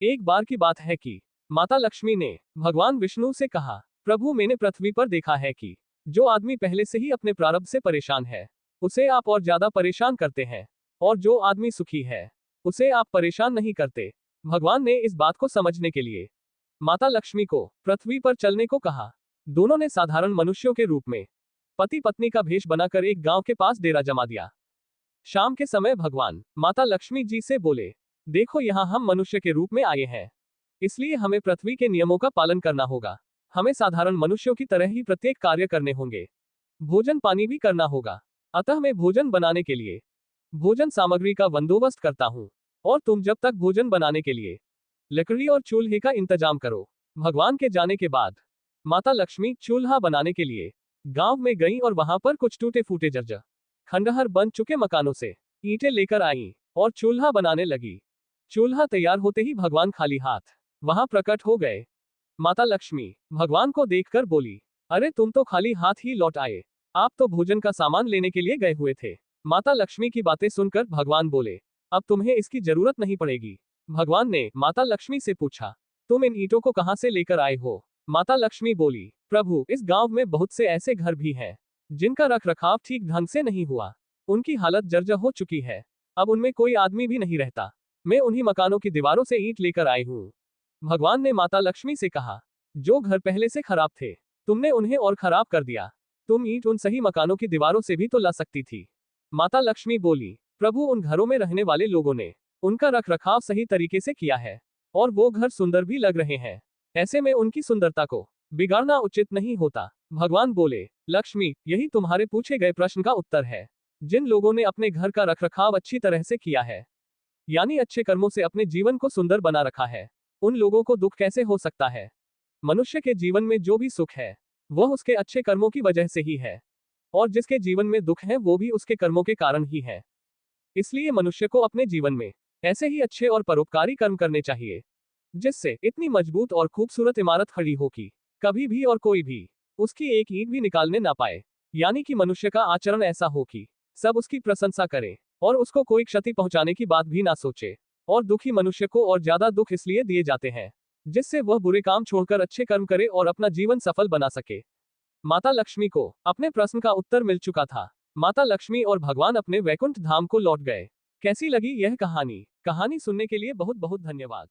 एक बार की बात है कि माता लक्ष्मी ने भगवान विष्णु से कहा, प्रभु मैंने पृथ्वी पर देखा है कि जो आदमी पहले से ही अपने प्रारब्ध से परेशान है उसे आप और ज्यादा परेशान करते हैं, और जो आदमी सुखी है उसे आप परेशान नहीं करते। भगवान ने इस बात को समझने के लिए माता लक्ष्मी को पृथ्वी पर चलने को कहा। दोनों ने साधारण मनुष्यों के रूप में पति पत्नी का भेष बनाकर एक गांव के पास डेरा जमा दिया। शाम के समय भगवान माता लक्ष्मी जी से बोले, देखो यहाँ हम मनुष्य के रूप में आए हैं, इसलिए हमें पृथ्वी के नियमों का पालन करना होगा। हमें साधारण मनुष्यों की तरह ही प्रत्येक कार्य करने होंगे, भोजन पानी भी करना होगा। अतः मैं भोजन बनाने के लिए भोजन सामग्री का बंदोबस्त करता हूँ, और तुम जब तक भोजन बनाने के लिए लकड़ी और चूल्हे का इंतजाम करो। भगवान के जाने के बाद माता लक्ष्मी चूल्हा बनाने के लिए गांव में गईं और वहां पर कुछ टूटे फूटे जर्जर खंडहर बन चुके मकानों से ईंटें लेकर आईं और चूल्हा बनाने लगी। चूल्हा तैयार होते ही भगवान खाली हाथ वहां प्रकट हो गए। माता लक्ष्मी भगवान को देखकर बोली, अरे तुम तो खाली हाथ ही लौट आए, आप तो भोजन का सामान लेने के लिए गए हुए थे। माता लक्ष्मी की बातें सुनकर भगवान बोले, अब तुम्हें इसकी जरूरत नहीं पड़ेगी। भगवान ने माता लक्ष्मी से पूछा, तुम इन ईंटों को कहां से लेकर आए हो? माता लक्ष्मी बोली, प्रभु इस गांव में बहुत से ऐसे घर भी हैं जिनका रख रखाव ठीक ढंग से नहीं हुआ, उनकी हालत जर्जर हो चुकी है, अब उनमें कोई आदमी भी नहीं रहता। मैं उन्हीं मकानों की दीवारों से ईंट लेकर आई हूँ। भगवान ने माता लक्ष्मी से कहा, जो घर पहले से खराब थे तुमने उन्हें और खराब कर दिया, तुम ईंट उन सही मकानों की दीवारों से भी तो ला सकती थी। माता लक्ष्मी बोली, प्रभु उन घरों में रहने वाले लोगों ने उनका रख रखाव सही तरीके से किया है, और वो घर सुंदर भी लग रहे हैं, ऐसे में उनकी सुंदरता को बिगाड़ना उचित नहीं होता। भगवान बोले, लक्ष्मी यही तुम्हारे पूछे गए प्रश्न का उत्तर है। जिन लोगों ने अपने घर का रखरखाव अच्छी तरह से किया है, यानी अच्छे कर्मों से अपने जीवन को सुंदर बना रखा है, उन लोगों को दुख कैसे हो सकता है? मनुष्य के जीवन में जो भी सुख है वह उसके अच्छे कर्मों की वजह से ही है, और जिसके जीवन में दुख है वो भी उसके कर्मों के कारण ही है। इसलिए मनुष्य को अपने जीवन में ऐसे ही अच्छे और परोपकारी कर्म करने चाहिए, जिससे इतनी मजबूत और खूबसूरत इमारत खड़ी हो कि कभी भी और कोई भी उसकी एक ईंट भी निकालने ना पाए। यानी कि मनुष्य का आचरण ऐसा हो कि सब उसकी प्रशंसा करें और उसको कोई क्षति पहुंचाने की बात भी ना सोचे। और दुखी मनुष्य को और ज्यादा दुख इसलिए दिए जाते हैं जिससे वह बुरे काम छोड़कर अच्छे कर्म करे और अपना जीवन सफल बना सके। माता लक्ष्मी को अपने प्रश्न का उत्तर मिल चुका था। माता लक्ष्मी और भगवान अपने वैकुंठ धाम को लौट गए। कैसी लगी यह कहानी? कहानी सुनने के लिए बहुत बहुत धन्यवाद।